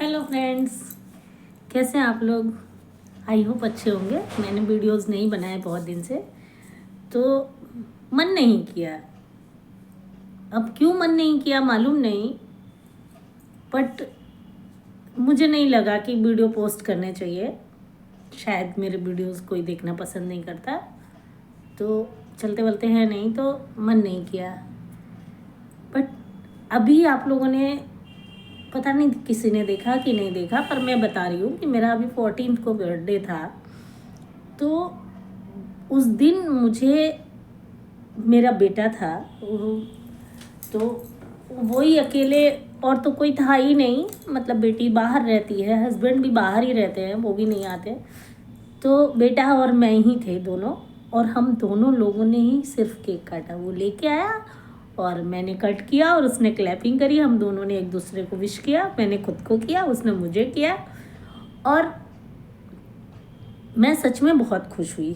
Hello friends, कैसे हैं आप लोग। आई होप अच्छे होंगे। मैंने वीडियोस नहीं बनाए बहुत दिन से, तो मन नहीं किया। अब क्यों मन नहीं किया मालूम नहीं, बट मुझे नहीं लगा कि वीडियो पोस्ट करने चाहिए। शायद मेरे वीडियोस कोई देखना पसंद नहीं करता, तो चलते वलते हैं नहीं, तो मन नहीं किया। बट अभी आप लोगों ने, पता नहीं किसी ने देखा कि नहीं देखा, पर मैं बता रही हूँ कि मेरा अभी 14 को बर्थडे था। तो उस दिन मुझे, मेरा बेटा था, तो वही अकेले, और तो कोई था ही नहीं। मतलब बेटी बाहर रहती है, हस्बैंड भी बाहर ही रहते हैं, वो भी नहीं आते। तो बेटा और मैं ही थे दोनों, और हम दोनों लोगों ने ही सिर्फ केक काटा। वो लेके आया और मैंने कट किया और उसने क्लैपिंग करी। हम दोनों ने एक दूसरे को विश किया, मैंने खुद को किया, उसने मुझे किया, और मैं सच में बहुत खुश हुई।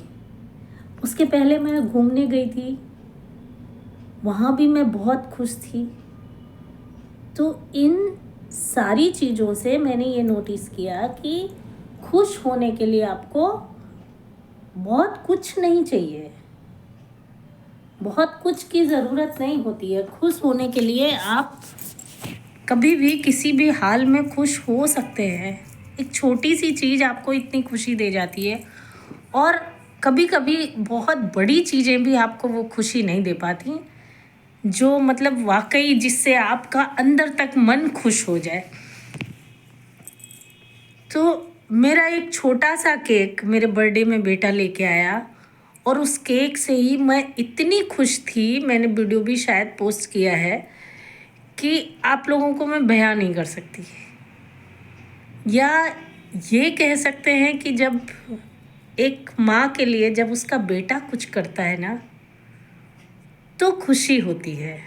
उसके पहले मैं घूमने गई थी, वहाँ भी मैं बहुत खुश थी। तो इन सारी चीज़ों से मैंने ये नोटिस किया कि खुश होने के लिए आपको बहुत कुछ नहीं चाहिए, बहुत कुछ की ज़रूरत नहीं होती है। खुश होने के लिए आप कभी भी किसी भी हाल में खुश हो सकते हैं। एक छोटी सी चीज़ आपको इतनी खुशी दे जाती है, और कभी कभी बहुत बड़ी चीज़ें भी आपको वो खुशी नहीं दे पाती, जो मतलब वाकई जिससे आपका अंदर तक मन खुश हो जाए। तो मेरा एक छोटा सा केक मेरे बर्थडे में बेटा लेके आया, और उस केक से ही मैं इतनी खुश थी, मैंने वीडियो भी शायद पोस्ट किया है, कि आप लोगों को मैं बयां नहीं कर सकती। या ये कह सकते हैं कि जब एक माँ के लिए जब उसका बेटा कुछ करता है ना, तो खुशी होती है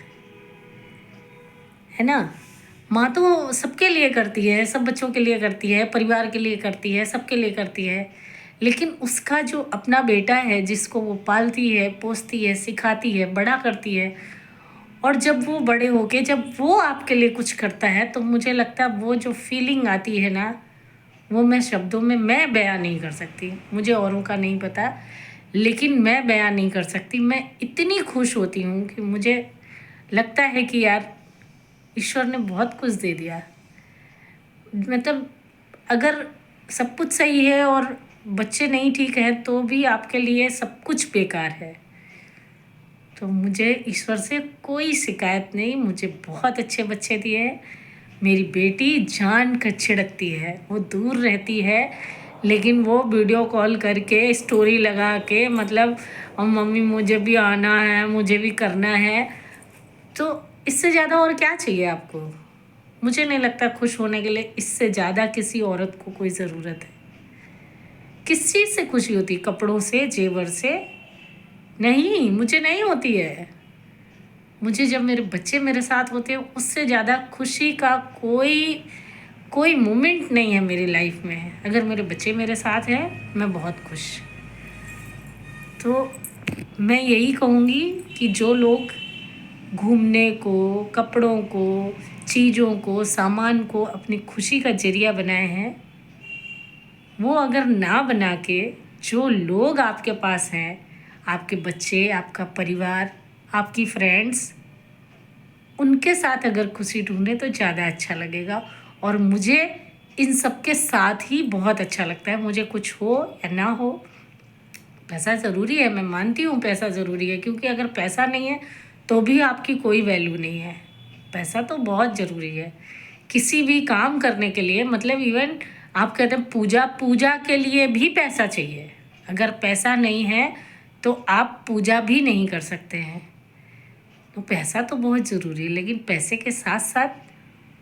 ना। माँ तो सबके लिए करती है, सब बच्चों के लिए करती है, परिवार के लिए करती है, सबके लिए करती है। लेकिन उसका जो अपना बेटा है, जिसको वो पालती है, पोसती है, सिखाती है, बड़ा करती है, और जब वो बड़े होके जब वो आपके लिए कुछ करता है, तो मुझे लगता है वो जो फीलिंग आती है ना, वो मैं शब्दों में मैं बयां नहीं कर सकती। मुझे औरों का नहीं पता, लेकिन मैं बयां नहीं कर सकती। मैं इतनी खुश होती हूँ कि मुझे लगता है कि यार ईश्वर ने बहुत कुछ दे दिया। मतलब अगर सब कुछ सही है और बच्चे नहीं ठीक हैं, तो भी आपके लिए सब कुछ बेकार है। तो मुझे ईश्वर से कोई शिकायत नहीं, मुझे बहुत अच्छे बच्चे दिए हैं। मेरी बेटी जान कर छिड़कती है, वो दूर रहती है, लेकिन वो वीडियो कॉल करके स्टोरी लगा के, मतलब मम्मी मुझे भी आना है, मुझे भी करना है। तो इससे ज़्यादा और क्या चाहिए आपको। मुझे नहीं लगता खुश होने के लिए इससे ज़्यादा किसी औरत को कोई ज़रूरत है। किस चीज़ से खुशी होती है? कपड़ों से, जेवर से? नहीं, मुझे नहीं होती है। मुझे जब मेरे बच्चे मेरे साथ होते हैं, उससे ज़्यादा खुशी का कोई कोई मोमेंट नहीं है मेरी लाइफ में। अगर मेरे बच्चे मेरे साथ हैं, मैं बहुत खुश। तो मैं यही कहूँगी कि जो लोग घूमने को, कपड़ों को, चीज़ों को, सामान को अपनी खुशी का जरिया बनाए हैं, वो अगर ना बना के जो लोग आपके पास हैं, आपके बच्चे, आपका परिवार, आपकी फ्रेंड्स, उनके साथ अगर खुशी ढूंढे तो ज़्यादा अच्छा लगेगा। और मुझे इन सब के साथ ही बहुत अच्छा लगता है। मुझे कुछ हो या ना हो, पैसा ज़रूरी है, मैं मानती हूँ पैसा ज़रूरी है, क्योंकि अगर पैसा नहीं है तो भी आपकी कोई वैल्यू नहीं है। पैसा तो बहुत ज़रूरी है किसी भी काम करने के लिए। मतलब इवन आप कहते हैं पूजा, पूजा के लिए भी पैसा चाहिए। अगर पैसा नहीं है तो आप पूजा भी नहीं कर सकते हैं। तो पैसा तो बहुत ज़रूरी है, लेकिन पैसे के साथ साथ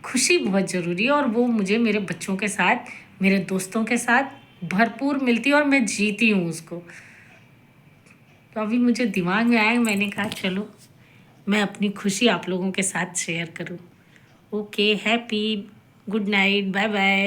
खुशी बहुत ज़रूरी है, और वो मुझे मेरे बच्चों के साथ, मेरे दोस्तों के साथ भरपूर मिलती है, और मैं जीती हूँ उसको। तो अभी मुझे दिमाग में आया, मैंने कहा चलो मैं अपनी खुशी आप लोगों के साथ शेयर करूँ। Okay, happy, good night, bye bye.